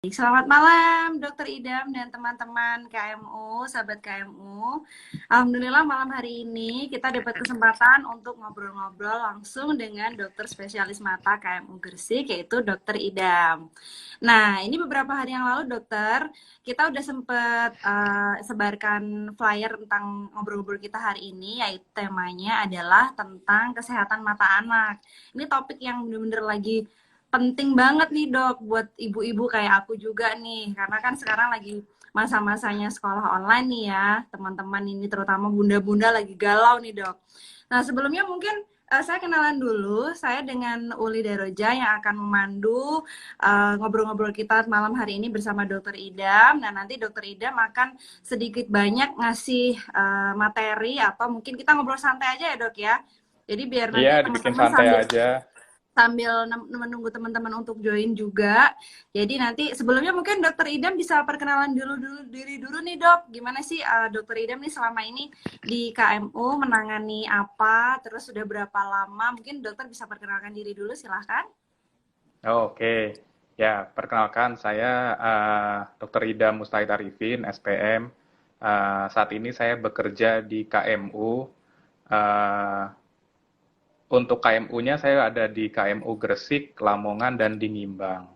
Selamat malam, Dokter Idam dan teman-teman KMU, sahabat KMU. Alhamdulillah malam hari ini kita dapat kesempatan untuk ngobrol-ngobrol langsung dengan dokter spesialis mata KMU Gresik, yaitu Dokter Idam. Nah, ini beberapa hari yang lalu, dokter, kita udah sempat sebarkan flyer tentang ngobrol-ngobrol kita hari ini, yaitu temanya adalah tentang kesehatan mata anak. Ini topik yang bener-bener lagi penting banget nih dok buat ibu-ibu kayak aku juga nih, karena kan sekarang lagi masa-masanya sekolah online nih ya teman-teman, ini terutama bunda-bunda lagi galau nih dok. Nah sebelumnya mungkin saya kenalan dulu, saya dengan Uli Deroja yang akan memandu ngobrol-ngobrol kita malam hari ini bersama Dokter Idam. Nah nanti Dokter Idam akan sedikit banyak ngasih materi, atau mungkin kita ngobrol santai aja ya dok ya. Jadi biar Iya, nanti dibikin teman-teman santai sambil aja. menunggu teman-teman untuk join juga. Jadi nanti sebelumnya mungkin Dokter Idam bisa perkenalan diri dulu nih dok. Gimana sih Dokter Idam nih selama ini di KMU menangani apa? Terus sudah berapa lama? Mungkin dokter bisa perkenalkan diri dulu, silahkan. Oh, oke. Ya, perkenalkan saya Dr. Ida Mustahid Arifin, SPM. Saat ini saya bekerja di KMU. Eh, untuk KMU-nya saya ada di KMU Gresik, Lamongan, dan di Ngimbang.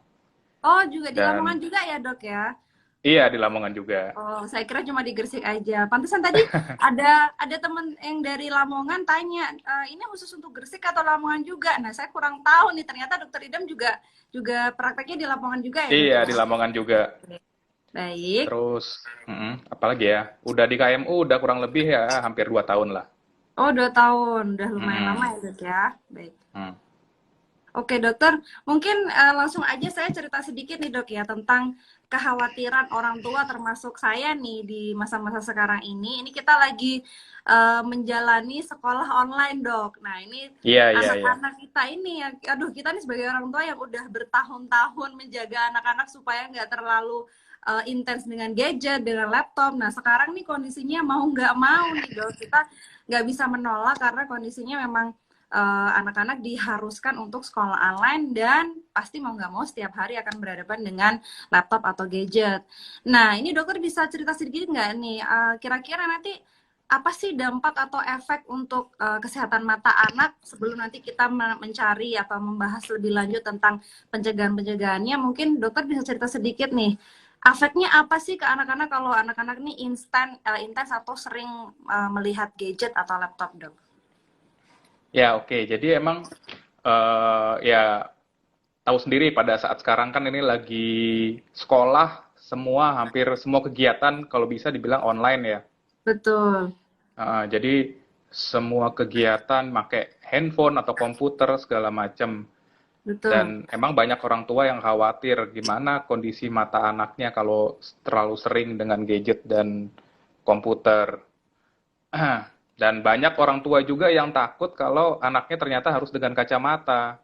Oh, juga di Lamongan Dan juga ya dok ya? iya, di Lamongan juga. Oh, saya kira cuma di Gresik aja. Pantesan tadi ada temen yang dari Lamongan tanya, ini khusus untuk Gresik atau Lamongan juga? Nah, saya kurang tahu nih. Ternyata Dokter Idam juga juga prakteknya di Lamongan juga ya, Dok Iya, ya? di Lamongan juga. Baik. Terus, apalagi ya? Udah di KMU udah kurang lebih ya, hampir 2 tahun lah. Oh, 2 tahun. Udah lumayan lama Mm-mm. ya, Dok ya. Baik. Mm. Oke dokter, mungkin langsung aja saya cerita sedikit nih dok ya tentang kekhawatiran orang tua termasuk saya nih di masa-masa sekarang ini. Ini kita lagi menjalani sekolah online dok. Nah ini Iya, iya, iya. anak-anak kita ini ya, aduh kita nih sebagai orang tua yang udah bertahun-tahun menjaga anak-anak supaya nggak terlalu intens dengan gadget, dengan laptop. Nah sekarang nih kondisinya mau nggak mau nih dok, kita nggak bisa menolak karena kondisinya memang anak-anak diharuskan untuk sekolah online dan pasti mau nggak mau setiap hari akan berhadapan dengan laptop atau gadget. Nah, ini dokter bisa cerita sedikit nggak nih, kira-kira nanti apa sih dampak atau efek untuk kesehatan mata anak sebelum nanti kita mencari atau membahas lebih lanjut tentang pencegahan-pencegahannya? Mungkin dokter bisa cerita sedikit nih, efeknya apa sih ke anak-anak kalau anak-anak nih intens atau sering melihat gadget atau laptop, dok? Ya, oke. Jadi emang ya tahu sendiri pada saat sekarang kan ini lagi sekolah semua hampir semua kegiatan kalau bisa dibilang online ya. Betul. Jadi semua kegiatan pakai handphone atau komputer segala macam. Dan Betul. emang banyak orang tua yang khawatir gimana kondisi mata anaknya kalau terlalu sering dengan gadget dan komputer. Dan banyak orang tua juga yang takut kalau anaknya ternyata harus dengan kacamata.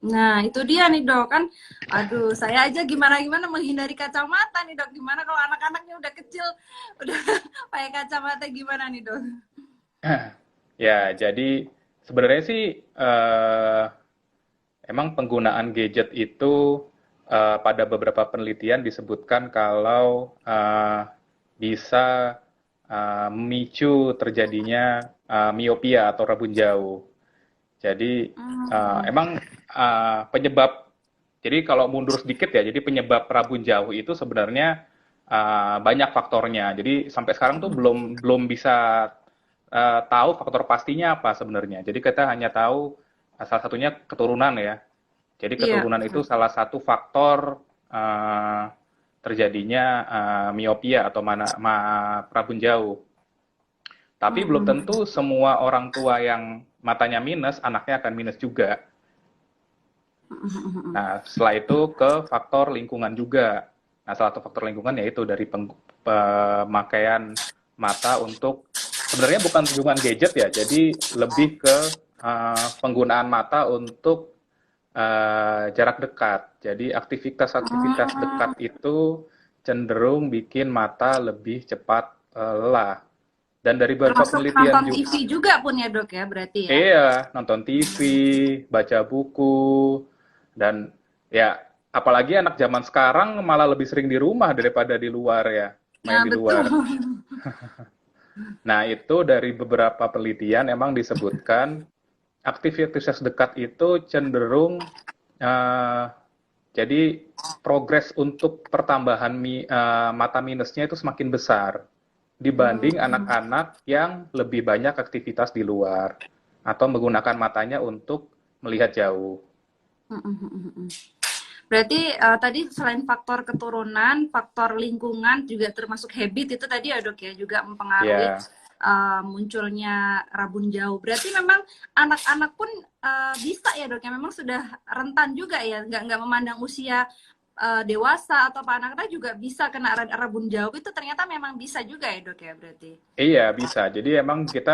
Nah, itu dia nih dok kan. Aduh, saya aja gimana-gimana menghindari kacamata nih dok. Gimana kalau anak-anaknya udah kecil, udah pakai kacamata gimana nih dok? Ya, jadi sebenarnya sih emang penggunaan gadget itu pada beberapa penelitian disebutkan kalau bisa memicu terjadinya miopia atau rabun jauh. Jadi Hmm. emang penyebab, jadi kalau mundur sedikit ya, jadi penyebab rabun jauh itu sebenarnya banyak faktornya. Jadi sampai sekarang tuh belum belum bisa tahu faktor pastinya apa sebenarnya. Jadi kita hanya tahu salah satunya keturunan ya. Jadi Iya. keturunan itu salah satu faktor uh, terjadinya miopia atau rabun jauh. Tapi belum Mm-mm. tentu semua orang tua yang matanya minus, anaknya akan minus juga. Nah, setelah itu ke faktor lingkungan juga. Nah, salah satu faktor lingkungan yaitu dari pemakaian mata untuk, sebenarnya bukan penggunaan gadget ya, jadi lebih ke penggunaan mata untuk jarak dekat. Jadi aktivitas-aktivitas dekat Hmm. itu cenderung bikin mata lebih cepat lelah. Dan dari beberapa Termasuk penelitian nonton juga, TV juga pun ya dok ya berarti ya? iya, nonton TV, baca buku, dan ya apalagi anak zaman sekarang malah lebih sering di rumah daripada di luar ya, main Nah, di betul. luar. Nah, itu dari beberapa penelitian emang disebutkan aktivitas dekat itu cenderung eh, jadi progres untuk pertambahan mata minusnya itu semakin besar dibanding Hmm. anak-anak yang lebih banyak aktivitas di luar atau menggunakan matanya untuk melihat jauh. Berarti tadi selain faktor keturunan, faktor lingkungan juga termasuk habit itu tadi ya dok ya juga mempengaruhi Ya, munculnya rabun jauh. Berarti memang anak-anak pun bisa ya dok ya memang sudah rentan juga ya, nggak memandang usia dewasa atau anak-anak juga bisa kena rabun jauh itu ternyata memang bisa juga ya dok ya berarti. iya bisa. Jadi emang kita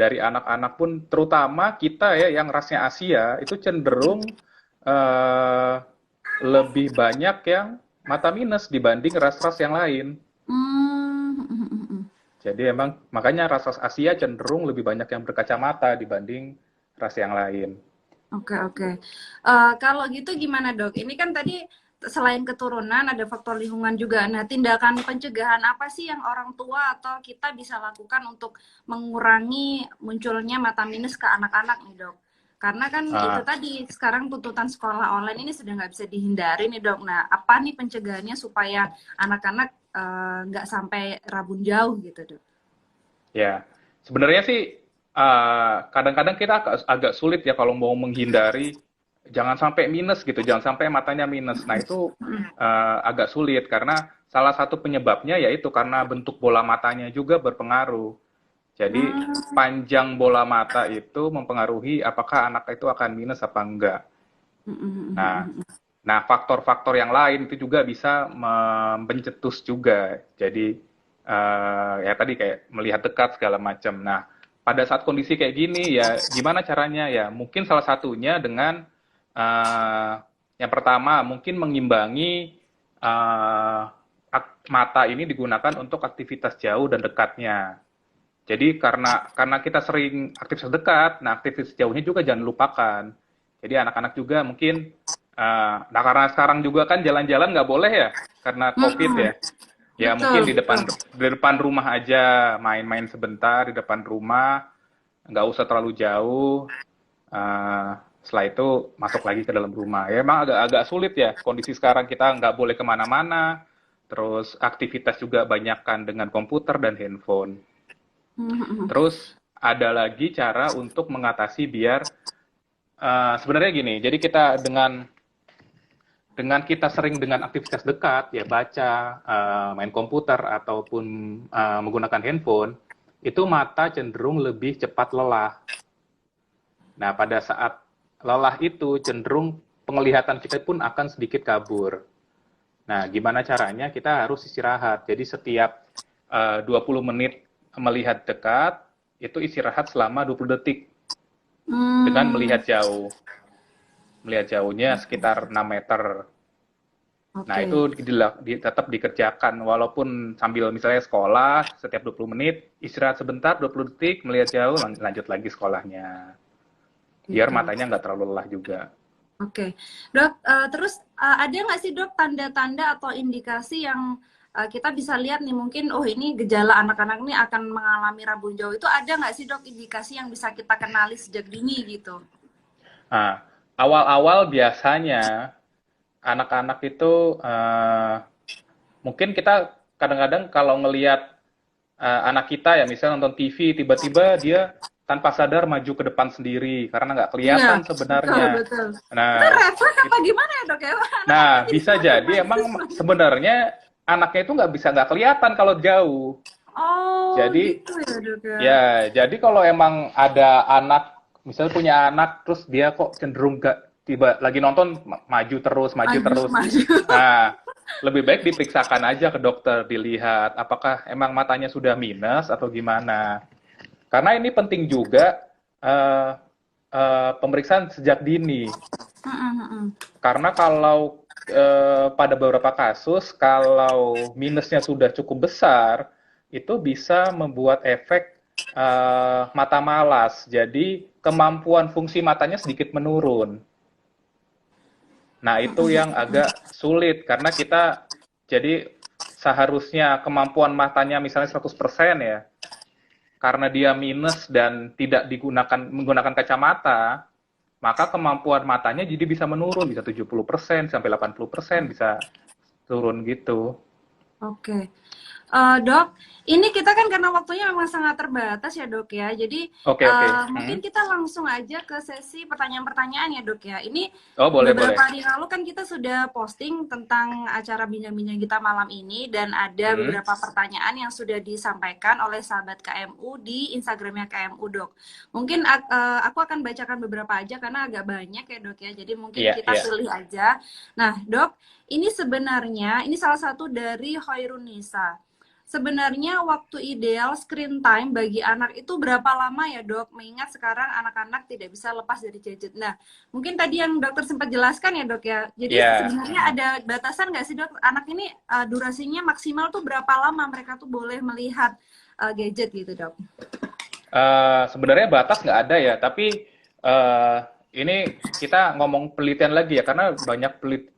dari anak-anak pun, terutama kita ya yang rasnya Asia, itu cenderung eh, lebih banyak yang mata minus dibanding ras-ras yang lain. Hmm. Jadi emang makanya ras-ras Asia cenderung lebih banyak yang berkacamata dibanding ras yang lain. Oke, oke. Kalau gitu gimana dok? Ini kan tadi selain keturunan ada faktor lingkungan juga. Nah, tindakan pencegahan apa sih yang orang tua atau kita bisa lakukan untuk mengurangi munculnya mata minus ke anak-anak nih dok? Karena kan itu Ah, tadi sekarang tuntutan sekolah online ini sudah nggak bisa dihindari nih dok. Nah, apa nih pencegahannya supaya anak-anak nggak sampai rabun jauh gitu dok? ya, sebenarnya sih kadang-kadang kita agak sulit ya kalau mau menghindari jangan sampai minus gitu, jangan sampai matanya minus. Nah itu agak sulit karena salah satu penyebabnya yaitu karena bentuk bola matanya juga berpengaruh. Jadi Hmm. panjang bola mata itu mempengaruhi apakah anak itu akan minus apa enggak. Nah, nah faktor-faktor yang lain itu juga bisa mencetus juga. Jadi ya tadi kayak melihat dekat segala macam. Nah, pada saat kondisi kayak gini ya gimana caranya ya? Mungkin salah satunya dengan eh, yang pertama mungkin mengimbangi eh, mata ini digunakan untuk aktivitas jauh dan dekatnya. Jadi karena kita sering aktivitas dekat, nah aktivitas jauhnya juga jangan lupakan. Jadi anak-anak juga mungkin, nah karena sekarang juga kan jalan-jalan nggak boleh ya, karena COVID Mm-mm. ya. Ya Betul, mungkin betul. di depan rumah aja, main-main sebentar di depan rumah, nggak usah terlalu jauh. eh, Setelah itu masuk lagi ke dalam rumah. Ya emang agak-agak sulit ya, kondisi sekarang kita nggak boleh kemana-mana, terus aktivitas juga banyakkan dengan komputer dan handphone. Mhm. Terus ada lagi cara untuk mengatasi biar sebenarnya gini. Jadi kita dengan kita sering dengan aktivitas dekat ya baca, main komputer ataupun menggunakan handphone, itu mata cenderung lebih cepat lelah. Nah, pada saat lelah itu cenderung penglihatan kita pun akan sedikit kabur. Nah, gimana caranya? Kita harus istirahat. Jadi setiap 20 menit melihat dekat, itu istirahat selama 20 detik dengan Hmm, melihat jauh. Melihat jauhnya sekitar 6 meter. Nah, oke. itu tetap dikerjakan walaupun sambil misalnya sekolah setiap 20 menit, istirahat sebentar 20 detik, melihat jauh, lanjut lagi sekolahnya. Biar Gitu. matanya nggak terlalu lelah juga. Oke. Dok, terus ada nggak sih dok tanda-tanda atau indikasi yang kita bisa lihat nih mungkin oh ini gejala anak-anak ini akan mengalami rabun jauh itu ada nggak sih dok indikasi yang bisa kita kenali sejak dini gitu? Nah, awal-awal biasanya anak-anak itu mungkin kita kadang-kadang kalau ngelihat anak kita ya misalnya nonton TV tiba-tiba dia tanpa sadar maju ke depan sendiri karena nggak Iya, kelihatan betul sebenarnya. betul. Itu Nah, refleks apa gimana ya dok ya? Anak-anaknya nah jadi bisa semakin jadi maju emang semakin. sebenarnya anaknya itu nggak kelihatan kalau jauh. Oh Jadi gitu ya dok ya. ya jadi kalau emang ada anak misalnya punya anak terus dia kok cenderung gak tiba lagi nonton maju terus maju Maju terus. maju. Nah, lebih baik diperiksakan aja ke dokter, dilihat apakah emang matanya sudah minus atau gimana. Karena ini penting juga eh, pemeriksaan sejak dini. Karena kalau pada beberapa kasus, kalau minusnya sudah cukup besar, itu bisa membuat efek mata malas. Jadi kemampuan fungsi matanya sedikit menurun. Nah, itu yang agak sulit karena kita jadi seharusnya kemampuan matanya misalnya 100% ya. Karena dia minus dan tidak menggunakan kacamata, maka kemampuan matanya jadi bisa menurun, bisa 70% sampai 80% bisa turun gitu. Oke. Dok, ini kita kan karena waktunya memang sangat terbatas ya dok ya. Jadi Oke, oke. mungkin kita langsung aja ke sesi pertanyaan-pertanyaan ya dok ya. Ini Oh, boleh, boleh. beberapa hari lalu kan kita sudah posting tentang acara bincang-bincang kita malam ini dan ada beberapa pertanyaan yang sudah disampaikan oleh sahabat KMU di Instagramnya KMU dok. Mungkin aku akan bacakan beberapa aja karena agak banyak ya dok ya. Jadi mungkin Iya, kita iya. pilih aja. Nah dok, ini sebenarnya ini salah satu dari Hoirunisa. Sebenarnya waktu ideal screen time bagi anak itu berapa lama ya dok? Mengingat sekarang anak-anak tidak bisa lepas dari gadget. Nah, mungkin tadi yang dokter sempat jelaskan ya dok ya. Jadi Iya. sebenarnya ada batasan nggak sih dok? Anak ini durasinya maksimal tuh berapa lama mereka tuh boleh melihat gadget gitu dok? Sebenarnya batas nggak ada ya, tapi ini kita ngomong penelitian lagi ya, karena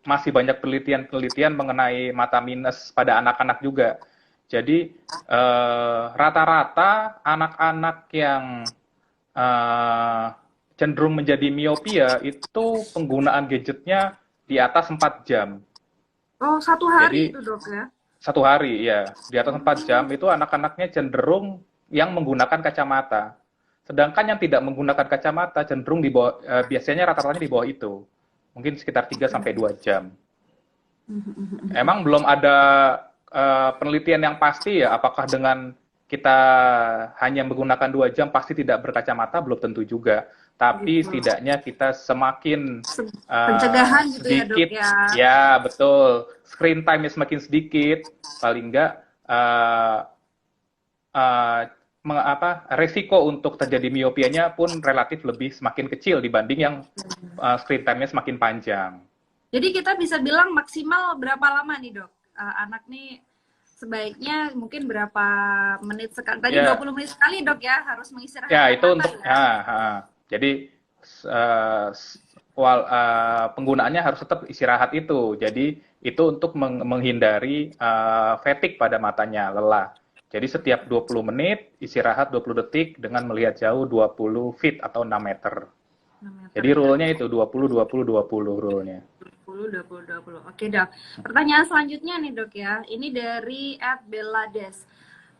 masih banyak penelitian-penelitian mengenai mata minus pada anak-anak juga. Jadi rata-rata anak-anak yang cenderung menjadi miopia itu penggunaan gadgetnya di atas 4 jam. Oh, satu hari Jadi itu dok ya? satu hari ya, di atas 4 jam itu anak-anaknya cenderung yang menggunakan kacamata. Sedangkan yang tidak menggunakan kacamata cenderung di bawah, biasanya rata-ratanya di bawah itu. Mungkin sekitar 3 sampai 2 jam. Emang belum ada penelitian yang pasti ya, apakah dengan kita hanya menggunakan 2 jam pasti tidak berkacamata, belum tentu juga. Tapi setidaknya kita semakin Pencegahan gitu ya dok sedikit, ya? ya betul, screen time semakin sedikit, paling enggak resiko untuk terjadi miopianya pun relatif lebih semakin kecil dibanding yang screen time-nya semakin panjang. Jadi kita bisa bilang maksimal berapa lama nih dok? Anak nih sebaiknya mungkin berapa menit sekali? Tadi Ya, 20 menit sekali dok ya, harus mengistirahatkan ya itu mata untuk ya? jadi penggunaannya harus tetap istirahat itu. Jadi itu untuk menghindari fatigue pada matanya, lelah. Jadi setiap 20 menit istirahat 20 detik dengan melihat jauh 20 feet atau 6 meter. 6 meter Jadi ya. rule-nya itu 20 20 20 rule-nya. 20, 20, 20. Oke dok. Pertanyaan selanjutnya nih dok ya. Ini dari @belades.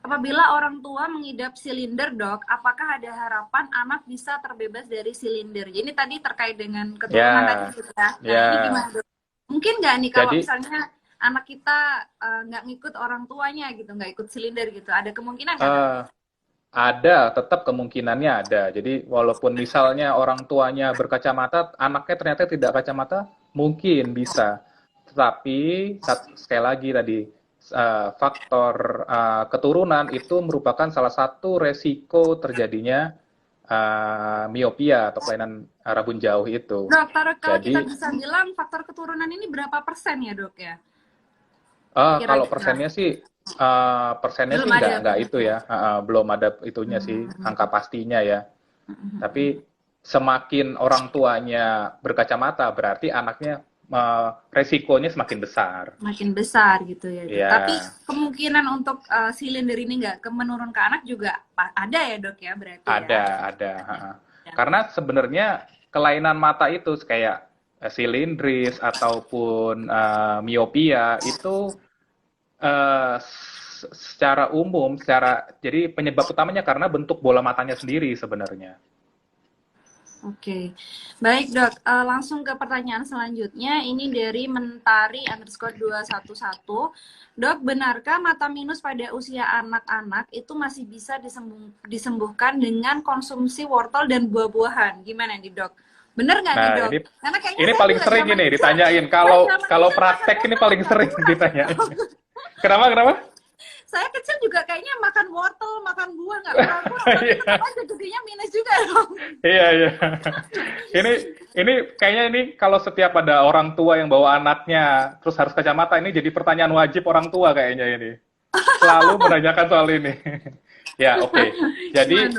Apabila orang tua mengidap silinder dok, apakah ada harapan anak bisa terbebas dari silinder? Jadi tadi terkait dengan keturunan tadi Ya, gitu ya. Nah ya. ini gimana dok? Mungkin nggak nih kalau Jadi misalnya anak kita nggak ngikut orang tuanya gitu, nggak ikut silinder gitu, ada kemungkinan nggak dok? ada, tetap kemungkinannya ada. Jadi walaupun misalnya orang tuanya berkacamata, anaknya ternyata tidak kacamata, mungkin bisa. Tetapi sekali lagi tadi faktor keturunan itu merupakan salah satu resiko terjadinya miopia atau kelainan rabun jauh itu. Dok, kalau kita Jadi bisa bilang faktor keturunan ini berapa persen ya dok ya? kalau Kira-kira. persennya sih Belum sih ada nggak itu ya, belum ada itunya sih angka pastinya ya. Tapi semakin orang tuanya berkacamata berarti anaknya resikonya semakin besar. Makin besar gitu ya dok. Ya, Tapi kemungkinan untuk silinder ini nggak menurun ke anak juga ada ya dok ya berarti ya. ada. Karena sebenarnya kelainan mata itu kayak silindris ataupun miopia itu secara umum, jadi penyebab utamanya karena bentuk bola matanya sendiri sebenarnya. Oke, baik dok. Langsung ke pertanyaan selanjutnya. Ini dari mentari_211. Dok, benarkah mata minus pada usia anak-anak itu masih bisa disembuhkan dengan konsumsi wortel dan buah-buahan? Gimana nih dok? Bener nggak nih Nah, dok? Karena kayaknya ini saya paling juga sering zaman ini kecil, ditanyain. Kalau praktek ini paling sering ditanyain. Kenapa? Saya kecil juga kayaknya makan wortel, makan buah, nggak pura-pura, tapi tetap aja jadinya minus juga dong. Iya. Ini kayaknya ini kalau setiap ada orang tua yang bawa anaknya terus harus kacamata, ini jadi pertanyaan wajib orang tua kayaknya ini. Selalu menanyakan soal ini. Ya, oke. Jadi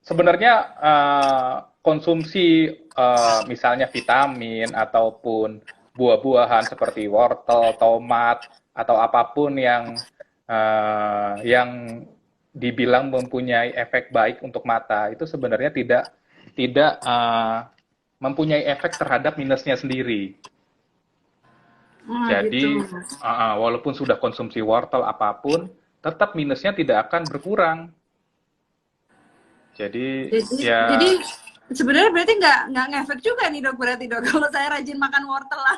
sebenarnya konsumsi misalnya vitamin ataupun buah-buahan seperti wortel, tomat atau apapun yang dibilang mempunyai efek baik untuk mata itu sebenarnya tidak tidak mempunyai efek terhadap minusnya sendiri. Gitu. Jadi walaupun sudah konsumsi wortel apapun, tetap minusnya tidak akan berkurang. Jadi Jadi ya sebenarnya berarti nggak ngefek juga nih dok, berarti dok kalau saya rajin makan wortel lah.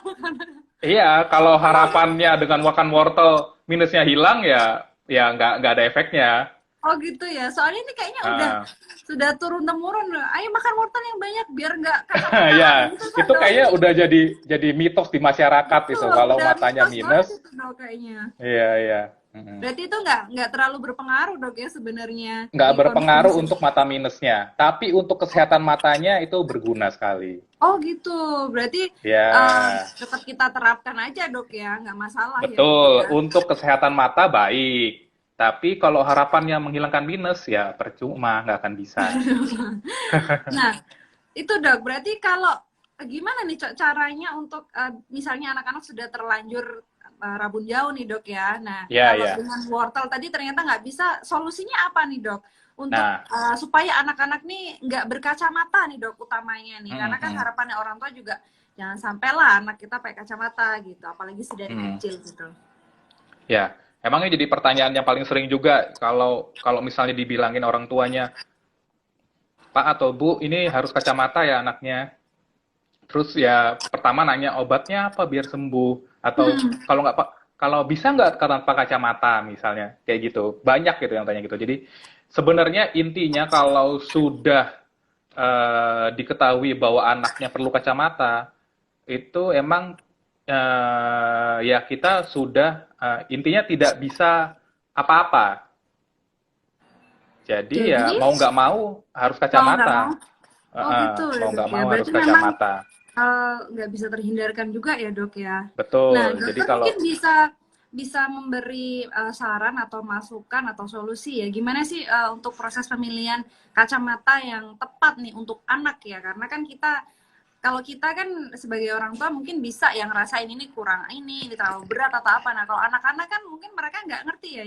iya, kalau harapannya dengan makan wortel minusnya hilang ya nggak ada efeknya. Oh gitu ya, soalnya ini kayaknya Uh, sudah turun temurun. Ayo makan wortel yang banyak biar nggak kacamataan ya, gitu kan itu dok. kayaknya udah jadi mitos di masyarakat itu. Betul, Kalau udah matanya mitos banget minus, itu dok kayaknya. iya iya. Mm-mm. Berarti itu nggak terlalu berpengaruh dok ya sebenarnya Nggak berpengaruh dikonsumsi. untuk mata minusnya, tapi untuk kesehatan matanya itu berguna sekali. Oh gitu, berarti Ya, tetap kita terapkan aja dok ya, nggak masalah ya dok betul. ya. Untuk kesehatan mata baik. Tapi kalau harapannya menghilangkan minus, ya percuma, nggak akan bisa. Nah, itu dok, berarti kalau gimana nih Cok, caranya untuk misalnya anak-anak sudah terlanjur rabun jauh nih dok ya. Nah, Ya, kalau ya. dengan wortel tadi ternyata nggak bisa, solusinya apa nih dok? Untuk Nah, supaya anak-anak nih nggak berkacamata nih dok utamanya nih. Karena kan mm-mm. harapannya orang tua juga jangan sampailah anak kita pakai kacamata gitu, apalagi dari Mm. kecil gitu. Ya, emangnya jadi pertanyaan yang paling sering juga kalau kalau misalnya dibilangin orang tuanya, Pak atau Bu, ini harus kacamata ya anaknya. Terus ya pertama nanya obatnya apa biar sembuh atau Hmm, kalau nggak Pak, kalau bisa nggak tanpa kacamata misalnya kayak gitu. Banyak gitu yang tanya gitu. Jadi sebenarnya intinya kalau sudah diketahui bahwa anaknya perlu kacamata, itu emang ya kita sudah intinya tidak bisa apa-apa. Jadi ya jadi mau nggak mau harus mau nggak mau, kacamata. oh gitu ya Mau dok nggak ya. mau harus Berarti memang kacamata. nggak bisa terhindarkan juga ya dok ya. Nah, Betul. Jadi dokter kalau mungkin bisa memberi saran atau masukan atau solusi ya. Gimana sih untuk proses pemilihan kacamata yang tepat nih untuk anak ya? Karena kan kalau kita kan sebagai orang tua mungkin bisa yang ngerasain ini kurang ini terlalu berat atau apa. Nah, kalau anak-anak kan mungkin mereka nggak ngerti ya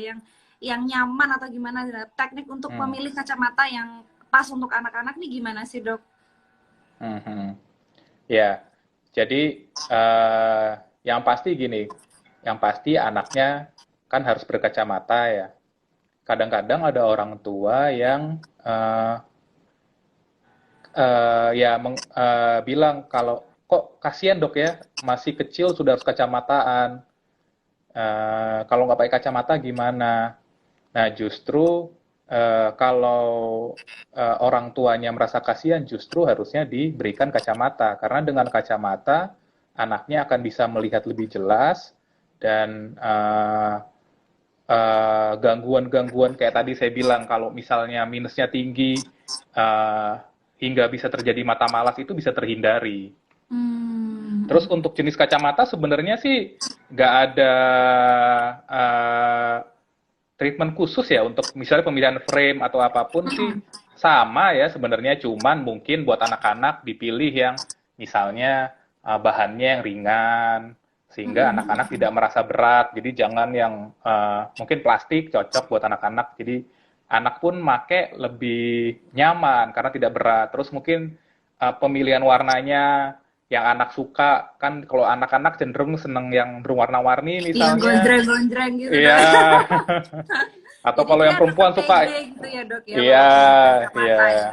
yang nyaman atau gimana. Nah, teknik untuk hmm, memilih kacamata yang pas untuk anak-anak nih gimana sih dok? hmm, hmm. Ya, jadi yang pasti gini, yang pasti anaknya kan harus berkacamata ya. Kadang-kadang ada orang tua yang bilang kalau kok kasihan dok ya masih kecil sudah harus kacamataan. Kalau nggak pakai kacamata gimana? Nah justru kalau orang tuanya merasa kasihan justru harusnya diberikan kacamata karena dengan kacamata anaknya akan bisa melihat lebih jelas dan gangguan-gangguan kayak tadi saya bilang kalau misalnya minusnya tinggi hingga bisa terjadi mata malas itu bisa terhindari. Terus Hmm. untuk jenis kacamata sebenarnya sih nggak ada uh, treatment khusus ya untuk misalnya pemilihan frame atau apapun sih sama ya sebenarnya cuman mungkin buat anak-anak dipilih yang misalnya bahannya yang ringan sehingga anak-anak tidak merasa berat jadi jangan yang mungkin plastik cocok buat anak-anak jadi anak pun make lebih nyaman karena tidak berat terus mungkin pemilihan warnanya yang anak suka kan kalau anak-anak cenderung seneng yang berwarna-warni Yang misalnya gonjreng-gonjreng gitu dok. iya atau Jadi kalau yang biar tetap perempuan suka, pede gitu ya dok ya iya, walaupun pakai iya, kacamata ya.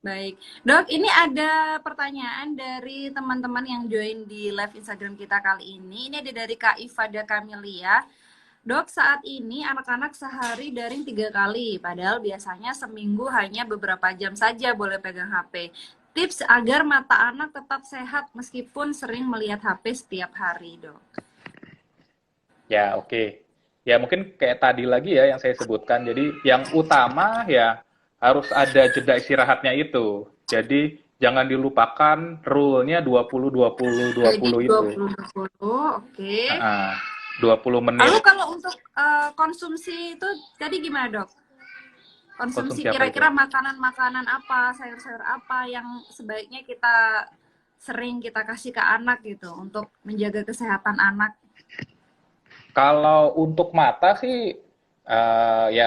Baik, dok ini ada pertanyaan dari teman-teman yang join di live Instagram kita kali ini. Ini ada dari Kak Ifada Kamilia. Dok, saat ini anak-anak sehari daring 3 kali, padahal biasanya seminggu hanya beberapa jam saja boleh pegang HP. Tips agar mata anak tetap sehat meskipun sering melihat HP setiap hari, dok. ya oke. Ya mungkin kayak tadi lagi ya yang saya sebutkan. Jadi yang utama ya harus ada jeda istirahatnya itu. Jadi jangan dilupakan rule-nya 20 20 dua Jadi puluh itu. 20-20, oke. 20 Lalu menit. kalau untuk konsumsi itu tadi gimana dok? Konsumsi Konsumsi apa itu? kira-kira makanan-makanan apa, sayur-sayur apa yang sebaiknya kita sering kita kasih ke anak gitu untuk menjaga kesehatan anak. Kalau untuk mata sih, ya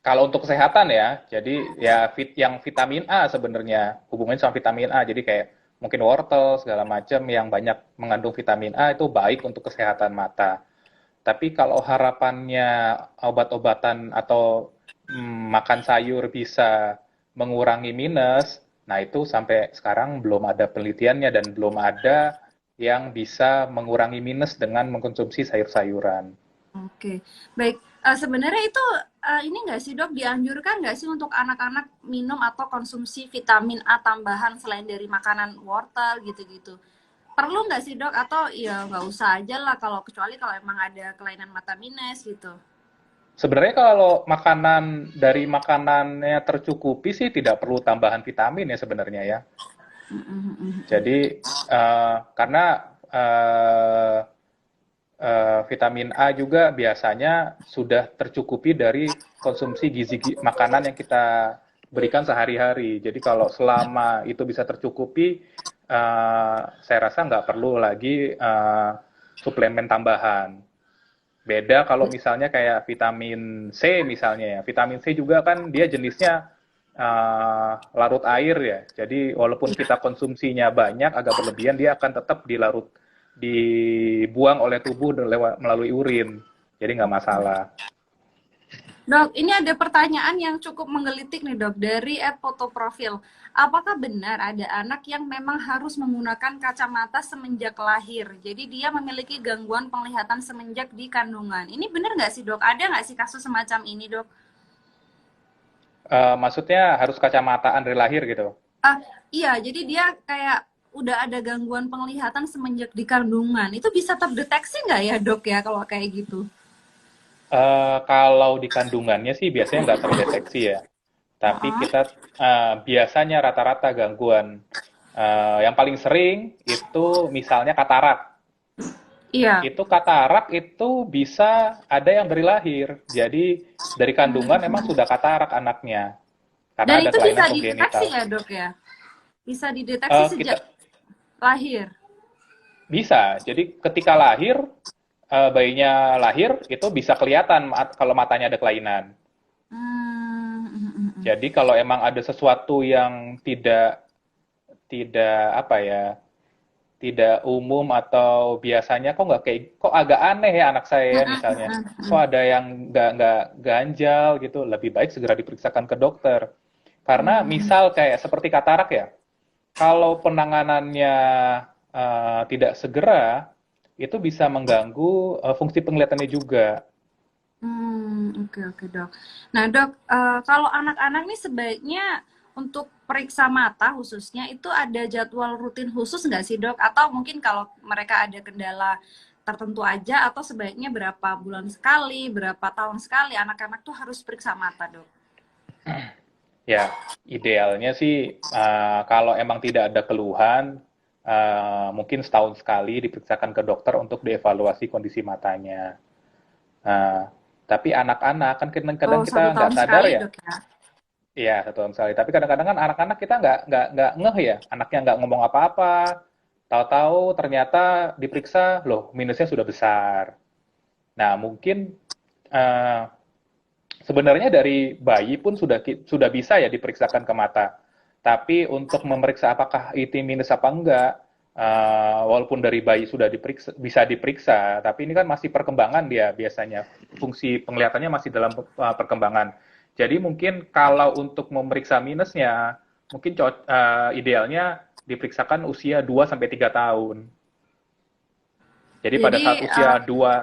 kalau untuk kesehatan ya, jadi ya yang vitamin A sebenarnya hubungannya sama vitamin A. Jadi kayak mungkin wortel segala macam yang banyak mengandung vitamin A itu baik untuk kesehatan mata. Tapi kalau harapannya obat-obatan atau makan sayur bisa mengurangi minus, nah itu sampai sekarang belum ada penelitiannya dan belum ada yang bisa mengurangi minus dengan mengkonsumsi sayur-sayuran. Oke, baik. Sebenarnya itu ini nggak sih dok, dianjurkan nggak sih untuk anak-anak minum atau konsumsi vitamin A tambahan selain dari makanan wortel gitu-gitu? Perlu nggak sih dok? Atau ya nggak usah aja lah kalau kecuali kalau emang ada kelainan mata minus gitu. Sebenarnya kalau makanan dari makanannya tercukupi sih tidak perlu tambahan vitamin ya sebenarnya ya. Mm, mm, mm, mm. Jadi karena eh, vitamin A juga biasanya sudah tercukupi dari konsumsi gizi makanan yang kita berikan sehari-hari. Jadi kalau selama itu bisa tercukupi, saya rasa nggak perlu lagi suplemen tambahan. Beda kalau misalnya kayak vitamin C misalnya ya. Vitamin C juga kan dia jenisnya larut air ya. Jadi walaupun Iya. kita konsumsinya banyak, agak berlebihan, dia akan tetap dibuang oleh tubuh melalui urin. Jadi nggak masalah. Dok, ini ada pertanyaan yang cukup menggelitik nih dok dari @fotoprofil. Apakah benar ada anak yang memang harus menggunakan kacamata semenjak lahir? Jadi dia memiliki gangguan penglihatan semenjak di kandungan. Ini benar nggak sih dok? Ada nggak sih kasus semacam ini dok? Maksudnya harus kacamataan dari lahir gitu. Ah, iya, jadi dia kayak udah ada gangguan penglihatan semenjak di kandungan. Itu bisa terdeteksi nggak ya dok ya kalau kayak gitu? Kalau di kandungannya sih biasanya nggak terdeteksi ya. Tapi Ah, kita biasanya rata-rata gangguan yang paling sering itu misalnya katarak. iya. Itu katarak itu bisa ada yang dari lahir. Jadi dari kandungan emang Hmm. sudah katarak anaknya karena Dan ada itu bisa kelainan dideteksi kongenital. ya dok ya? Bisa dideteksi sejak Kita lahir. bisa. Jadi ketika lahir, bayinya lahir itu bisa kelihatan kalau matanya ada kelainan. Hmm. Jadi kalau emang ada sesuatu yang tidak tidak apa ya, tidak umum atau biasanya kok nggak kayak kok agak aneh ya anak saya ya misalnya, kok ada yang nggak ganjal gitu, lebih baik segera diperiksakan ke dokter. Karena Hmm. misal kayak seperti katarak ya, kalau penanganannya tidak segera, itu bisa mengganggu fungsi penglihatannya juga. Oke oke dok. Nah dok, kalau anak-anak nih sebaiknya untuk periksa mata khususnya itu ada jadwal rutin khusus nggak sih dok? Atau mungkin kalau mereka ada kendala tertentu aja atau sebaiknya berapa bulan sekali, berapa tahun sekali anak-anak tuh harus periksa mata dok? Ya, idealnya sih kalau emang tidak ada keluhan, mungkin setahun sekali diperiksakan ke dokter untuk dievaluasi kondisi matanya. Nah, tapi anak-anak kan kadang-kadang Oh satu kita nggak tahun sadar sekali ya. dok ya? Iya, satu tahun sekali. Tapi kadang-kadang kan anak-anak kita nggak ngeh ya, anaknya nggak ngomong apa-apa. Tahu-tahu ternyata diperiksa, loh minusnya sudah besar. Nah, mungkin eh, sebenarnya dari bayi pun sudah bisa ya diperiksakan ke mata. Tapi untuk memeriksa apakah itu minus apa enggak, walaupun dari bayi sudah bisa diperiksa, tapi ini kan masih perkembangan dia biasanya. Fungsi penglihatannya masih dalam perkembangan. Jadi mungkin kalau untuk memeriksa minusnya, mungkin idealnya diperiksakan usia 2 sampai 3 tahun. Jadi pada saat Jadi usia 2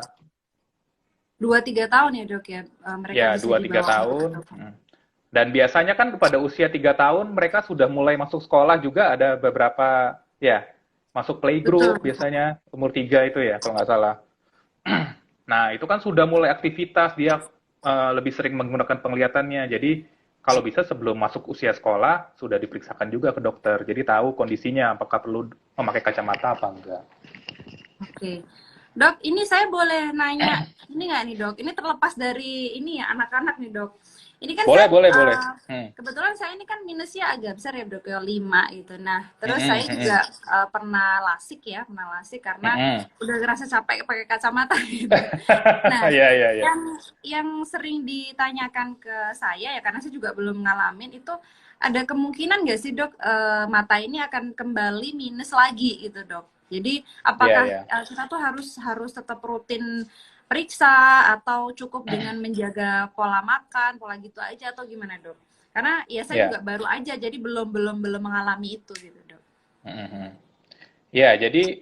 2-3 tahun ya dok ya, mereka ya bisa 2 3 tahun. dibawa. Dan biasanya kan pada usia 3 tahun mereka sudah mulai masuk sekolah juga ada beberapa ya masuk Betul. playgroup biasanya umur 3 itu ya kalau nggak salah. Nah itu kan sudah mulai aktivitas dia lebih sering menggunakan penglihatannya. Jadi kalau bisa sebelum masuk usia sekolah sudah diperiksakan juga ke dokter. Jadi tahu kondisinya apakah perlu memakai kacamata apa enggak. Oke. Dok, ini saya boleh nanya, ini nggak nih dok? Ini terlepas dari ini ya, anak-anak nih dok. Ini kan Boleh, saya boleh, boleh. kebetulan saya ini kan minusnya agak besar ya dok ya 5 gitu. Nah terus Hmm, saya hmm, hmm. juga pernah lasik ya, pernah lasik karena Hmm. udah ngerasa capek pakai kacamata gitu. Nah Iya, iya, iya. yang sering ditanyakan ke saya ya karena saya juga belum ngalamin itu ada kemungkinan nggak sih dok mata ini akan kembali minus lagi gitu dok. Jadi Iya, apakah iya. kita tuh harus harus tetap rutin periksa atau cukup dengan menjaga pola makan, pola gitu aja atau gimana, Dok? Karena ya saya Iya. juga baru aja jadi belum mengalami itu gitu, Dok. Hmm, hmm. Ya, jadi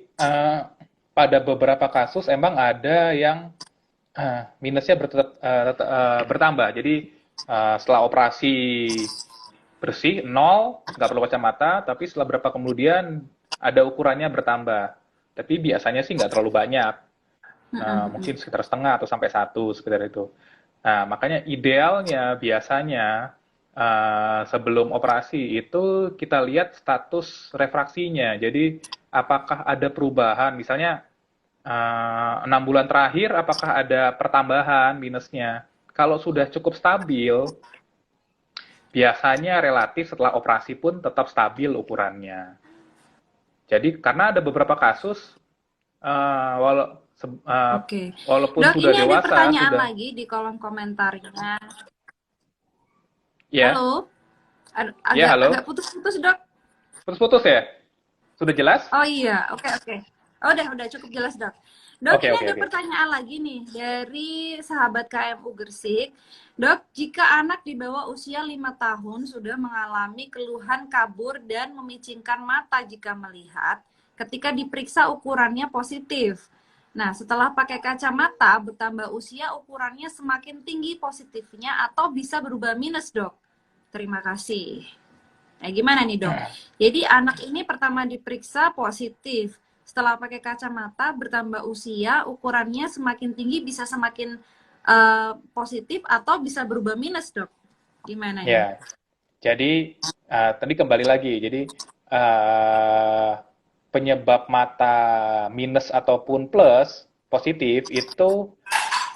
pada beberapa kasus emang ada yang minusnya bertambah. Jadi setelah operasi bersih, nol, nggak perlu kacamata, tapi setelah berapa kemudian ada ukurannya bertambah. Tapi biasanya sih nggak terlalu banyak. Mungkin sekitar setengah atau sampai satu sekitar itu. Nah, makanya idealnya biasanya sebelum operasi itu kita lihat status refraksinya. Jadi apakah ada perubahan, misalnya 6 bulan terakhir apakah ada pertambahan minusnya. Kalau sudah cukup stabil, biasanya relatif setelah operasi pun tetap stabil ukurannya. Jadi karena ada beberapa kasus, eh, walau, Oke. walaupun Dok, sudah ini ada dewasa, pertanyaan sudah, lagi di kolom komentarnya. ya, Halo? ya Agak agak halo, putus-putus, Dok. putus-putus ya? Sudah jelas? Oh iya, oke oke. Oh, udah cukup jelas, Dok. Dok, Oke, ini oke, ada oke. pertanyaan lagi nih dari sahabat KMU Gersik. Dok, jika anak di bawah usia 5 tahun sudah mengalami keluhan kabur dan memicingkan mata jika melihat, ketika diperiksa ukurannya positif. Nah, setelah pakai kacamata, bertambah usia ukurannya semakin tinggi positifnya atau bisa berubah minus, Dok. Terima kasih. Nah, gimana nih dok? Jadi anak ini pertama diperiksa positif. Setelah pakai kacamata, bertambah usia, ukurannya semakin tinggi bisa semakin positif atau bisa berubah minus dok. Gimana nih? Ya, jadi tadi kembali lagi. Jadi uh, penyebab mata minus ataupun plus positif itu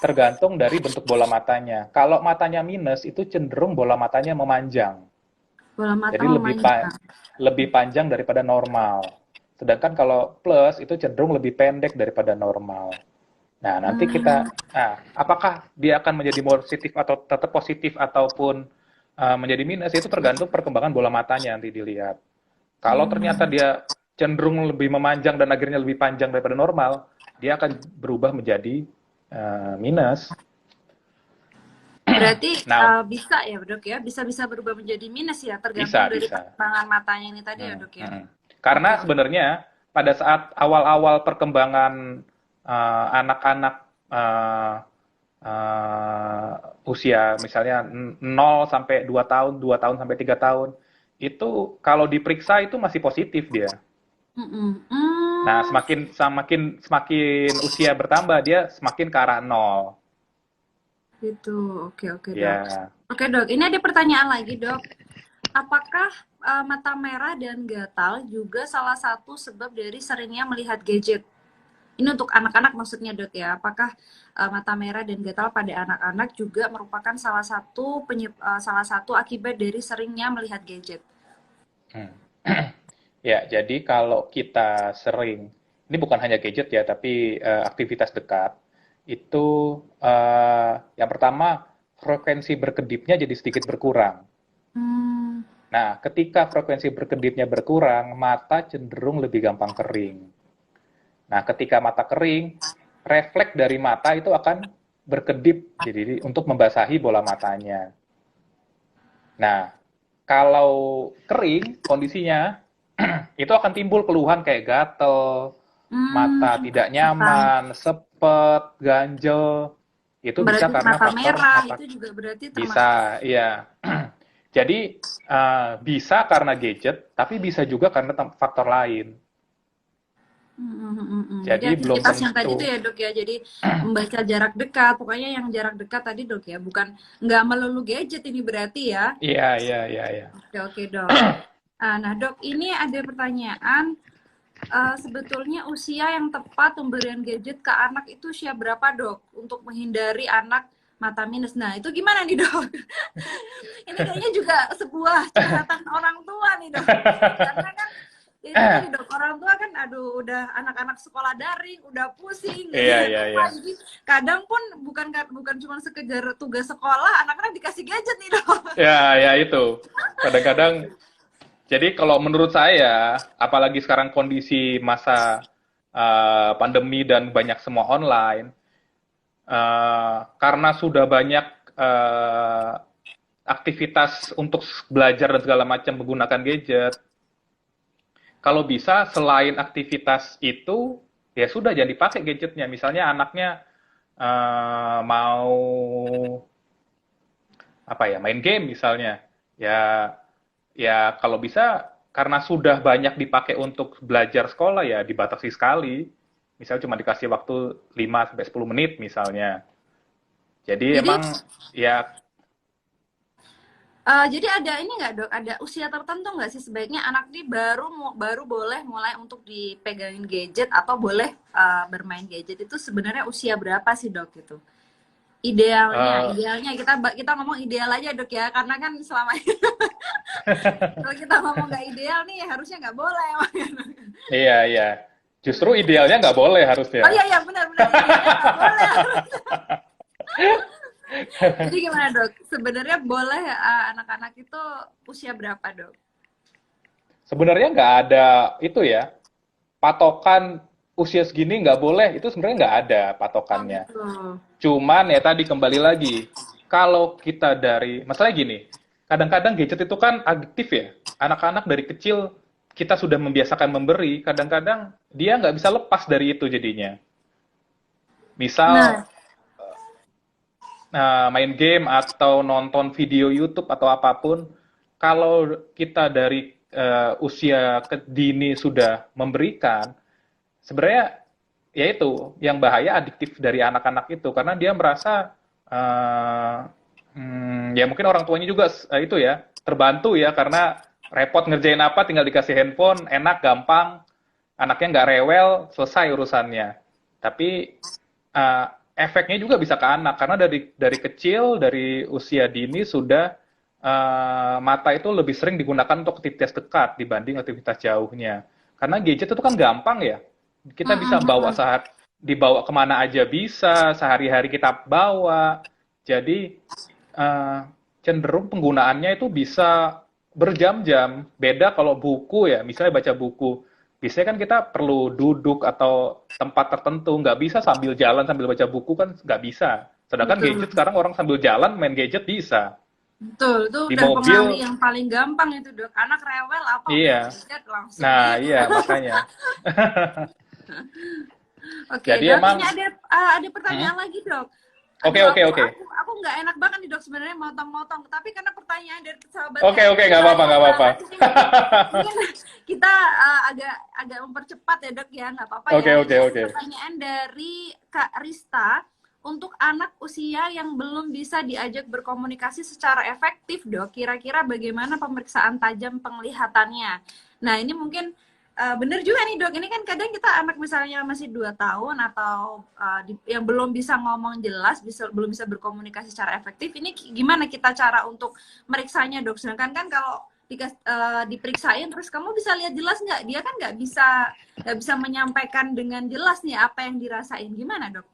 tergantung dari bentuk bola matanya. Kalau matanya minus itu cenderung bola matanya memanjang. Bola mata Jadi memanjang. lebih panjang daripada normal. Sedangkan kalau plus itu cenderung lebih pendek daripada normal. Nah, nanti Hmm, apakah dia akan menjadi positif atau tetap positif ataupun menjadi minus itu tergantung perkembangan bola matanya nanti dilihat. Kalau ternyata hmm. dia cenderung lebih memanjang dan akhirnya lebih panjang daripada normal, dia akan berubah menjadi minus. Berarti Nah, bisa ya dok ya? Bisa-bisa berubah menjadi minus ya, tergantung bisa, dari bisa. perkembangan matanya ini tadi ya Hmm, dok ya? hmm. Oke, Karena oke. sebenarnya pada saat awal-awal perkembangan anak-anak uh, usia misalnya 0 sampai 2 tahun, 2 tahun sampai 3 tahun, itu kalau diperiksa itu masih positif dia. Mm-mm. Nah, semakin usia bertambah dia semakin ke arah nol. Gitu. Oke, oke, Dok. Ya. Oke, Dok. Ini ada pertanyaan lagi, Dok. Apakah mata merah dan gatal juga salah satu sebab dari seringnya melihat gadget? Ini untuk anak-anak maksudnya, Dok ya. Apakah mata merah dan gatal pada anak-anak juga merupakan salah satu akibat dari seringnya melihat gadget? Hmm. Ya, jadi kalau kita sering, ini bukan hanya gadget ya, tapi aktivitas dekat, itu yang pertama frekuensi berkedipnya jadi sedikit berkurang. Hmm, Nah, ketika frekuensi berkedipnya berkurang, mata cenderung lebih gampang kering. Nah, ketika mata kering, refleks dari mata itu akan berkedip, jadi untuk membasahi bola matanya. Nah, kalau kering kondisinya, itu akan timbul keluhan kayak gatel, mata tidak tentang nyaman, sepet, ganjel. Itu bisa berarti karena mata faktor merah mata. itu juga berarti termasuk. Bisa, iya. Jadi bisa karena gadget, tapi bisa juga karena faktor lain. Jadi Jadi belum aktivitas yang tadi itu tentu. ya dok ya, jadi membaca jarak dekat, pokoknya yang jarak dekat tadi dok ya, bukan nggak melulu gadget ini berarti ya. Iya, iya, iya, iya. Oke oke dok. Nah dok, ini ada pertanyaan, sebetulnya usia yang tepat pemberian gadget ke anak itu usia berapa dok? Untuk menghindari anak mata minus. Nah, itu gimana nih, Dok? Ini kayaknya juga sebuah curhatan orang tua nih, Dok. Karena kan itu tadi, Dok, orang tua kan aduh udah anak-anak sekolah daring, udah pusing gitu Iya, ya. iya, iya. Jadi kadang pun bukan cuma sekedar tugas sekolah, anak-anak dikasih gadget nih, Dok. Ya, ya itu. Kadang-kadang, jadi kalau menurut saya, apalagi sekarang kondisi masa pandemi dan banyak semua online, karena sudah banyak eh, aktivitas untuk belajar dan segala macam menggunakan gadget, kalau bisa selain aktivitas itu, ya sudah jangan dipakai gadgetnya. Misalnya anaknya mau apa ya, main game misalnya, ya ya kalau bisa karena sudah banyak dipakai untuk belajar sekolah ya dibatasi sekali. Misalnya cuma dikasih waktu 5 sampai 10 menit misalnya. Jadi Jadi emang ya jadi ada ini nggak, Dok? Ada usia tertentu nggak sih sebaiknya anak ini baru boleh mulai untuk dipegangin gadget atau boleh bermain gadget itu sebenarnya usia berapa sih, Dok, itu? eh, Idealnya kita ngomong ideal aja, Dok, ya, karena kan selama ini kalau kita ngomong nggak ideal nih harusnya nggak boleh. iya iya. Justru idealnya nggak boleh Oh harusnya. iya iya benar idealnya nggak boleh. Jadi gimana, Dok? Sebenarnya boleh anak-anak itu usia berapa, Dok? Sebenarnya nggak ada itu ya, patokan usia segini nggak boleh, itu sebenarnya nggak ada Oh patokannya. gitu. Cuman ya tadi kembali lagi, kalau kita dari, masalahnya gini, kadang-kadang gadget itu kan adiktif ya. Anak-anak dari kecil kita sudah membiasakan memberi, kadang-kadang dia nggak bisa lepas dari itu jadinya. Misal Nah, main game atau nonton video YouTube atau apapun, kalau kita dari usia dini sudah memberikan, sebenarnya ya itu yang bahaya adiktif dari anak-anak itu karena dia merasa ya mungkin orang tuanya juga itu ya terbantu ya karena repot ngerjain apa tinggal dikasih handphone enak gampang anaknya nggak rewel selesai urusannya tapi uh, efeknya juga bisa ke anak karena dari kecil dari usia dini sudah mata itu lebih sering digunakan untuk aktivitas dekat dibanding aktivitas jauhnya karena gadget itu kan gampang ya mm, kita bisa mm, mm, bawa mm. dibawa kemana aja bisa, sehari-hari kita bawa. Jadi cenderung penggunaannya itu bisa berjam-jam. Beda kalau buku ya, misalnya baca buku. Biasanya kan kita perlu duduk atau tempat tertentu, nggak bisa sambil jalan sambil baca buku kan nggak bisa. Sedangkan Betul. gadget sekarang orang sambil jalan main gadget bisa. Betul, itu Di udah pengalih mobil, yang paling gampang itu, Dok. Anak rewel apa main iya. gadget langsung Nah, gitu iya kan. makanya. Oke, Jadi Dok, ini emang, ada hmm? pertanyaan lagi, Dok. Oke, Aduh, oke, oke. aku nggak enak banget nih, Dok, sebenarnya motong-motong, tapi karena pertanyaan dari sahabat Oke, oke, KMU nggak apa-apa, banyak nggak apa-apa. banget, jadi mungkin kita agak agak mempercepat ya, Dok, ya, nggak apa-apa Oke, ya. Ini oke, ada oke. pertanyaan dari Kak Rista. Untuk anak usia yang belum bisa diajak berkomunikasi secara efektif, Dok, kira-kira bagaimana pemeriksaan tajam penglihatannya? Nah, ini mungkin bener juga nih, Dok. Ini kan kadang kita anak misalnya masih 2 tahun atau yang belum bisa ngomong jelas, belum bisa berkomunikasi secara efektif. Ini gimana kita cara untuk meriksanya, Dok? Sedangkan kan kalau diperiksain terus kamu bisa lihat jelas nggak? Dia kan nggak bisa menyampaikan dengan jelas nih apa yang dirasain. Gimana, Dok?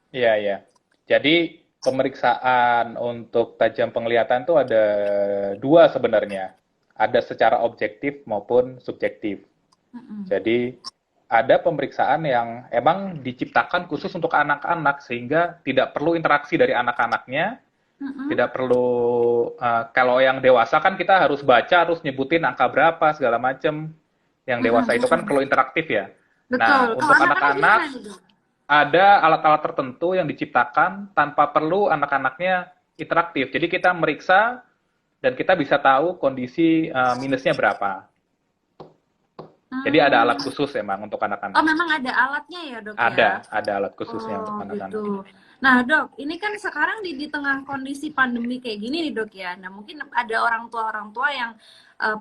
Iya, iya. Jadi pemeriksaan untuk tajam penglihatan itu ada dua sebenarnya. Ada secara objektif maupun subjektif. Mm-mm. Jadi ada pemeriksaan yang emang diciptakan khusus untuk anak-anak sehingga tidak perlu interaksi dari anak-anaknya, Mm-mm. tidak perlu kalau yang dewasa kan kita harus baca, harus nyebutin angka berapa segala macam. Yang dewasa itu kan Mm-mm. perlu interaktif ya. Betul. Nah, Kalau untuk anak-anak gimana anak-anak nih, Dok? ada alat-alat tertentu yang diciptakan tanpa perlu anak-anaknya interaktif. Jadi kita meriksa dan kita bisa tahu kondisi minusnya berapa. Jadi ada alat Hmm. khusus emang untuk Oh, anak-anak. memang ada alatnya ya, Dok, ya? Ada alat khususnya untuk Oh, anak-anak. gitu. Nah, Dok, ini kan sekarang di tengah kondisi pandemi kayak gini nih, Dok, ya. Nah, mungkin ada orang tua yang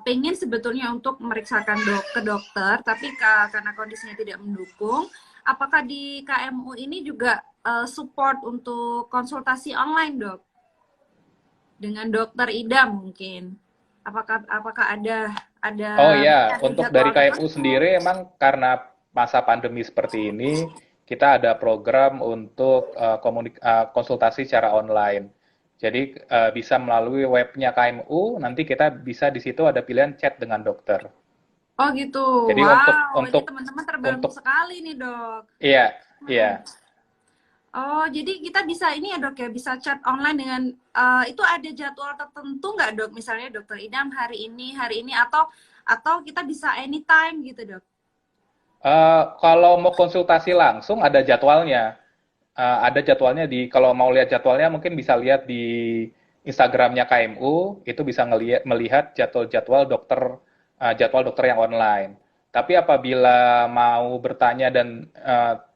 pengen sebetulnya untuk memeriksakan ke dokter, tapi karena kondisinya tidak mendukung, apakah di KMU ini juga support untuk konsultasi online, Dok? Dengan Dokter Idam mungkin. Apakah ada Oh ya, mungkin ada untuk dari jadwal KMU tertentu? sendiri emang karena masa pandemi seperti ini, kita ada program untuk konsultasi secara online. Jadi bisa melalui webnya KMU, nanti kita bisa di situ ada pilihan chat dengan dokter. Oh gitu. Jadi untuk Wow, ini untuk teman-teman terbantu untuk sekali nih, Dok. iya iya. Hmm. Oh, jadi kita bisa ini ya, Dok ya, bisa chat online dengan itu ada jadwal tertentu nggak, Dok? Misalnya Dokter Idam hari ini atau kita bisa anytime gitu, Dok. Kalau mau konsultasi langsung ada jadwalnya. Ada jadwalnya kalau mau lihat jadwalnya mungkin bisa lihat di Instagramnya KMU, itu bisa melihat jadwal dokter yang online. Tapi apabila mau bertanya dan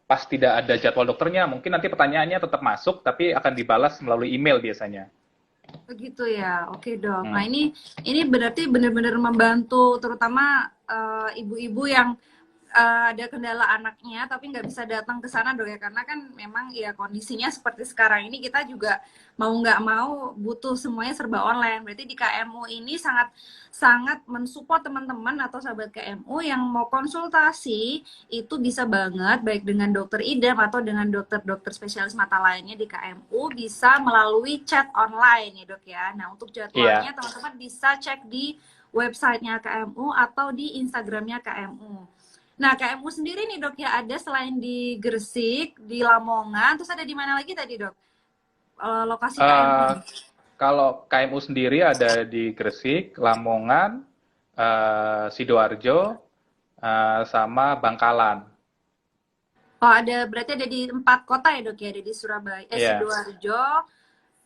pas tidak ada jadwal dokternya, mungkin nanti pertanyaannya tetap masuk, tapi akan dibalas melalui email biasanya. Begitu ya. Oke, Dok. Nah, Hmm. ini berarti benar-benar membantu terutama ibu-ibu yang ada kendala anaknya tapi nggak bisa datang ke sana, Dok ya, karena kan memang ya kondisinya seperti sekarang ini kita juga mau nggak mau butuh semuanya serba online. Berarti di KMU ini sangat sangat mensupport teman-teman atau sahabat KMU yang mau konsultasi itu bisa banget baik dengan dokter idam atau dengan dokter-dokter spesialis mata lainnya di KMU bisa melalui chat online ya, Dok ya. Nah, untuk Iya. jadwalnya teman-teman bisa cek di websitenya KMU atau di Instagramnya KMU. Nah, KMU sendiri nih, Dok, ya ada selain di Gresik, di Lamongan, terus ada di mana lagi tadi, Dok? Lokasi KMU. Eh, Kalau KMU sendiri ada di Gresik, Lamongan, Sidoarjo, sama Bangkalan. Oh, berarti ada di 4 kota ya, Dok, ya? Ada di Surabaya, Iya, Sidoarjo,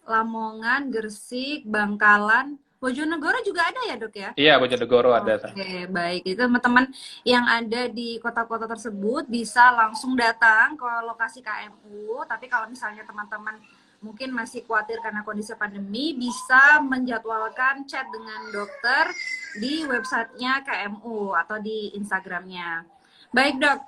Lamongan, Gresik, Bangkalan, Bojonegoro juga ada ya, Dok, ya? iya Bojonegoro ada. Oke, baik. Itu teman-teman yang ada di kota-kota tersebut bisa langsung datang ke lokasi KMU. Tapi kalau misalnya teman-teman mungkin masih khawatir karena kondisi pandemi, bisa menjadwalkan chat dengan dokter di websitenya KMU atau di Instagramnya. Baik, Dok.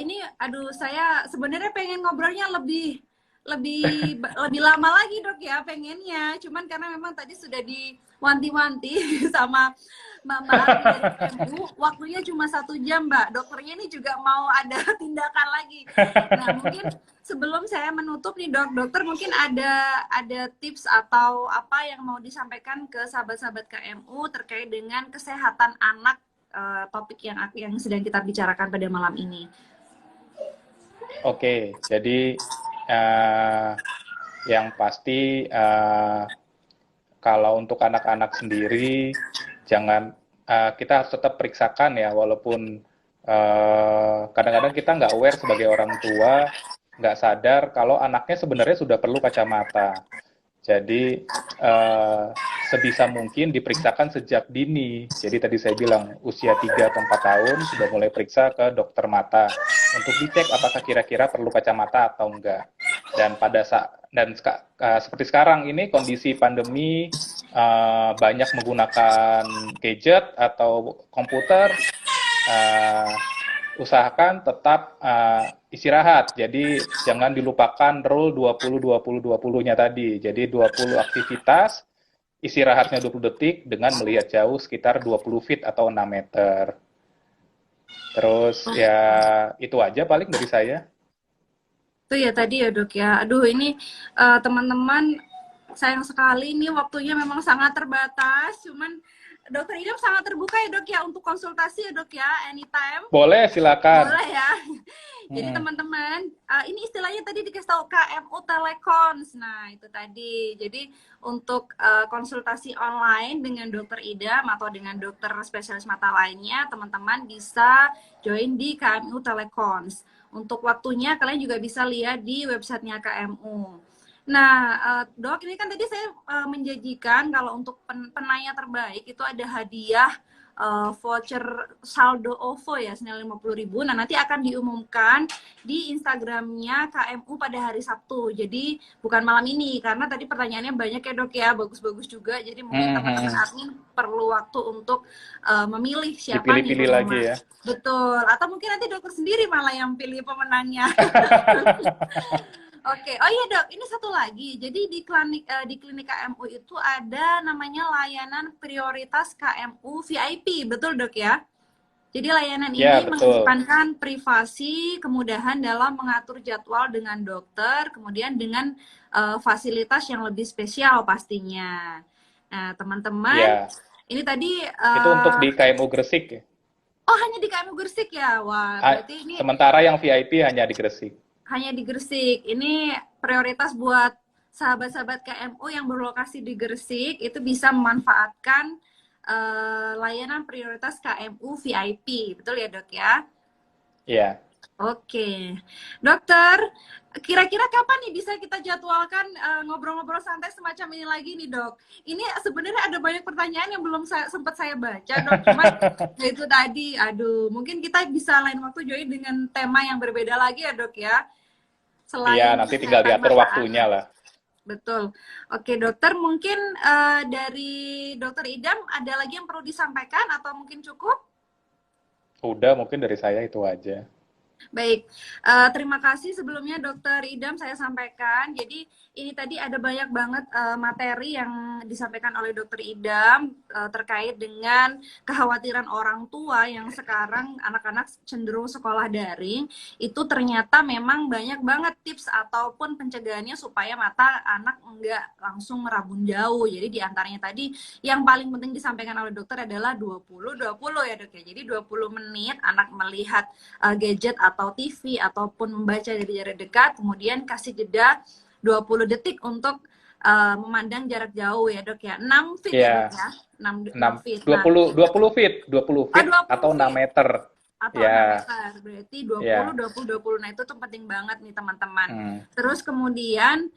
Ini aduh, saya sebenarnya pengen ngobrolnya lebih lebih lebih lama lagi, Dok ya, pengennya. Cuman karena memang tadi sudah diwanti-wanti sama Mbak Ardi dari KMU, waktunya cuma 1 jam, Mbak. Dokternya ini juga mau ada tindakan lagi. Nah, mungkin sebelum saya menutup nih, dokter mungkin ada tips atau apa yang mau disampaikan ke sahabat-sahabat KMU terkait dengan kesehatan anak, topik yang sedang kita bicarakan pada malam ini. Oke, jadi eh, yang pasti kalau untuk anak-anak sendiri, jangan kita harus tetap periksakan ya, walaupun kadang-kadang kita nggak aware sebagai orang tua, nggak sadar kalau anaknya sebenarnya sudah perlu kacamata. Jadi sebisa mungkin diperiksakan sejak dini. Jadi tadi saya bilang usia 3 atau 4 tahun sudah mulai periksa ke dokter mata untuk dicek apakah kira-kira perlu kacamata atau enggak. Dan seperti sekarang ini kondisi pandemi banyak menggunakan gadget atau komputer, uh, usahakan tetap istirahat. Jadi jangan dilupakan rule 20-20-20-nya tadi. Jadi 20 aktivitas, istirahatnya 20 detik dengan melihat jauh sekitar 20 feet atau 6 meter. Terus ya itu aja paling dari saya. Itu ya tadi ya, Dok ya. Aduh, ini teman-teman, sayang sekali ini waktunya memang sangat terbatas. Cuman Dokter Idam sangat terbuka ya, Dok ya, untuk konsultasi ya, Dok ya, anytime. Boleh, silakan. Boleh ya. Jadi Hmm. teman-teman, ini istilahnya tadi dikasih tahu KMU Telecons. Nah, itu tadi. Jadi untuk konsultasi online dengan Dokter Idam atau dengan dokter spesialis mata lainnya, teman-teman bisa join di KMU Telecons. Untuk waktunya kalian juga bisa lihat di websitenya KMU. Nah, Dok, ini kan tadi saya menjanjikan kalau untuk penanya terbaik itu ada hadiah voucher saldo OVO ya senilai 50.000. Nah, nanti akan diumumkan di Instagramnya KMU pada hari Sabtu. Jadi bukan malam ini karena tadi pertanyaannya banyak ya dok ya, bagus-bagus juga. Jadi mungkin teman-teman admin perlu waktu untuk memilih siapa nih Dipilih-pilih lagi ya. Betul. Atau mungkin nanti dokter sendiri malah yang pilih pemenangnya. Oke, oh iya dok, ini satu lagi. Jadi di klinik KMU itu ada namanya layanan prioritas KMU VIP, betul dok ya? Jadi layanan Ya, ini betul. mengedepankan privasi, kemudahan dalam mengatur jadwal dengan dokter, kemudian dengan fasilitas yang lebih spesial pastinya. Nah teman-teman, Ya, ini tadi itu untuk di KMU Gresik ya. oh hanya di KMU Gresik ya? Wah, berarti ini Sementara yang VIP hanya di Gresik. hanya di Gresik. Ini prioritas buat sahabat-sahabat KMU yang berlokasi di Gresik itu bisa memanfaatkan layanan prioritas KMU VIP. Betul ya dok ya? Iya. Oke. Dokter, kira-kira kapan nih bisa kita jadwalkan ngobrol-ngobrol santai semacam ini lagi nih dok? Ini sebenarnya ada banyak pertanyaan yang belum sempat saya baca dok. Cuma ya itu tadi, aduh, mungkin kita bisa lain waktu join dengan tema yang berbeda lagi ya dok ya. Selain Iya, nanti tinggal kesehatan diatur mata waktunya anak. lah. Betul. Oke dokter, mungkin dari dokter Idam ada lagi yang perlu disampaikan atau mungkin cukup? Udah, mungkin dari saya itu aja. Baik, terima kasih sebelumnya Dokter Idam saya sampaikan. Jadi ini tadi ada banyak banget materi yang disampaikan oleh Dokter Idam terkait dengan kekhawatiran orang tua yang sekarang anak-anak cenderung sekolah daring. Itu ternyata memang banyak banget tips ataupun pencegahannya supaya mata anak enggak langsung merabun jauh. Jadi diantaranya tadi yang paling penting disampaikan oleh dokter adalah 20-20 ya dok ya. Jadi 20 menit anak melihat gadget atau TV ataupun membaca dari jarak dekat, kemudian kasih jeda 20 detik untuk memandang jarak jauh ya dok ya. 6 feet ya dok ya. 6 feet. 20 feet, 20 feet 20 atau 6 feet. meter. Atau Ya. 6 meter. Berarti 20, Ya. 20. Nah itu tuh penting banget nih teman-teman. Terus kemudian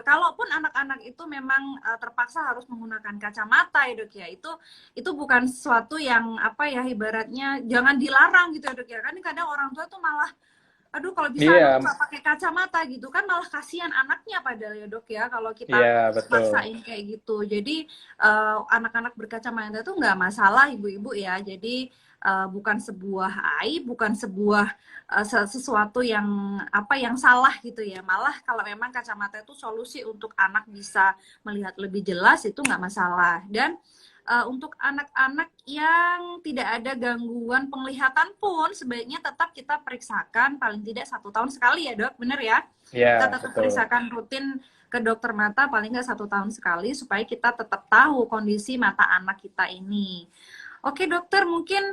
kalaupun anak-anak itu memang terpaksa harus menggunakan kacamata ya dok ya, itu bukan sesuatu yang apa ya ibaratnya jangan dilarang gitu ya dok ya. Kan kadang orang tua tuh malah aduh kalau bisa nggak pakai kacamata gitu kan malah kasihan anaknya padahal ya dok ya kalau kita maksain kayak gitu. Jadi anak-anak berkacamata itu nggak masalah ibu-ibu ya. Jadi bukan sebuah aib, bukan sebuah sesuatu yang apa yang salah gitu ya. Malah kalau memang kacamata itu solusi untuk anak bisa melihat lebih jelas itu nggak masalah. Dan untuk anak-anak yang tidak ada gangguan penglihatan pun sebaiknya tetap kita periksakan paling tidak 1 tahun sekali ya dok, bener ya? Kita tetap periksakan rutin ke dokter mata paling nggak 1 tahun sekali supaya kita tetap tahu kondisi mata anak kita ini. Oke dokter, mungkin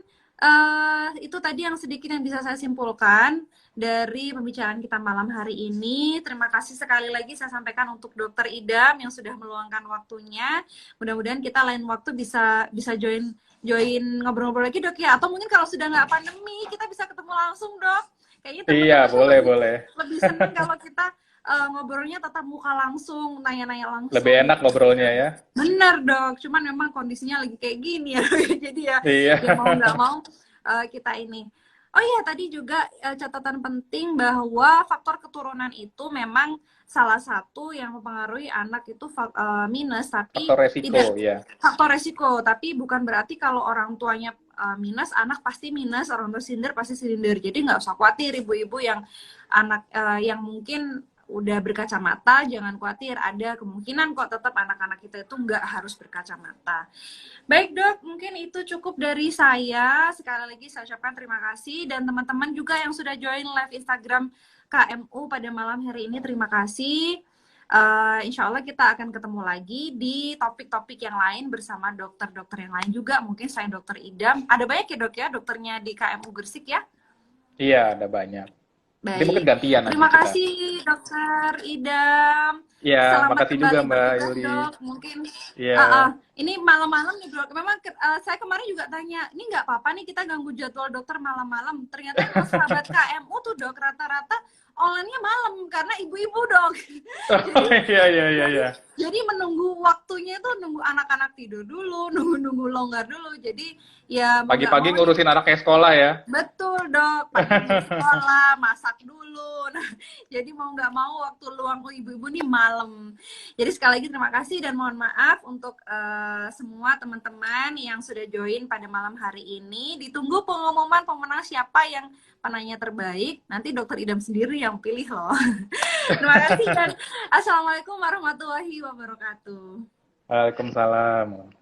itu tadi yang sedikit yang bisa saya simpulkan dari pembicaraan kita malam hari ini. Terima kasih sekali lagi saya sampaikan untuk Dokter Idam yang sudah meluangkan waktunya. Mudah-mudahan kita lain waktu bisa join ngobrol-ngobrol lagi dok ya. Atau mungkin kalau sudah nggak pandemi kita bisa ketemu langsung dok. Kayaknya iya boleh. Lebih senang kalau kita ngobrolnya tatap muka langsung, nanya-nanya langsung. Lebih enak ngobrolnya ya. Bener dok, cuman memang kondisinya lagi kayak gini ya, jadi ya, ya mau nggak mau kita ini. Oh iya, tadi juga catatan penting bahwa faktor keturunan itu memang salah satu yang mempengaruhi anak itu minus, tapi faktor resiko, tidak ya. Faktor resiko, tapi bukan berarti kalau orang tuanya minus, anak pasti minus, orang tua silinder pasti silinder. Jadi nggak usah khawatir ibu-ibu yang anak yang mungkin udah berkacamata, jangan khawatir, ada kemungkinan kok tetap anak-anak kita itu nggak harus berkacamata. Baik dok, mungkin itu cukup dari saya. Sekali lagi saya ucapkan terima kasih, dan teman-teman juga yang sudah join live Instagram KMU pada malam hari ini, terima kasih. Insya Allah kita akan ketemu lagi di topik-topik yang lain bersama dokter-dokter yang lain juga, mungkin selain dokter Idam. Ada banyak ya dok ya, dokternya di KMU Gresik ya? Iya, ada banyak. Baik. Jadi mungkin gantian Terima kasih Dokter Idam. Ya, makasih juga Mbak Yuli. Dok. Mungkin ini malam-malam nih dok. Memang saya kemarin juga tanya, ini nggak apa-apa nih kita ganggu jadwal dokter malam-malam. Ternyata sahabat KMU tuh dok rata-rata online-nya malam karena ibu-ibu dok. Iya. Jadi menunggu waktunya itu nunggu anak-anak tidur dulu, nunggu longgar dulu. Jadi ya mau nggak Pagi-pagi mau nih. ngurusin anaknya sekolah ya. Betul dok, pagi di sekolah, masak dulu. Nah, jadi mau nggak mau waktu luang ibu-ibu nih malam. Jadi sekali lagi terima kasih dan mohon maaf untuk semua teman-teman yang sudah join pada malam hari ini. Ditunggu pengumuman pemenang siapa yang penanya terbaik. Nanti dokter Idam sendiri yang pilih loh. Terima kasih dan assalamualaikum warahmatullahi wabarakatuh. Waalaikumsalam.